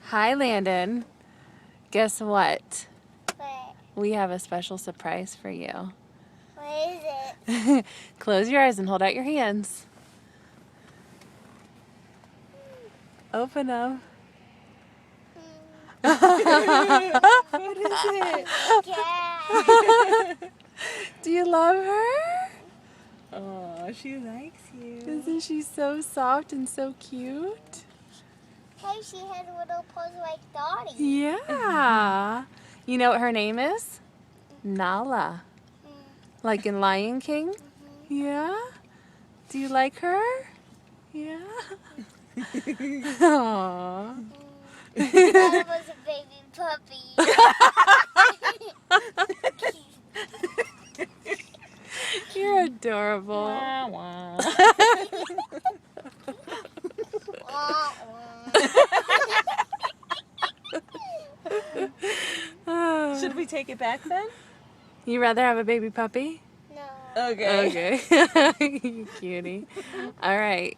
Hi, Landon. Guess what? What? We have a special surprise for you. What is it? Close your eyes and hold out your hands. Open them. What is it? Cat. Do you love her? Oh, she likes you. Isn't she so soft and so cute? Hey, she has little paws like Dottie. Yeah. You know what her name is? Nala. Like in Lion King? Yeah? Do you like her? Yeah? Aww. That was a baby puppy. You're adorable. Wah, wah. Wah, wah. Should we take it back then? You rather have a baby puppy? No. Okay. Okay. You cutie. All right.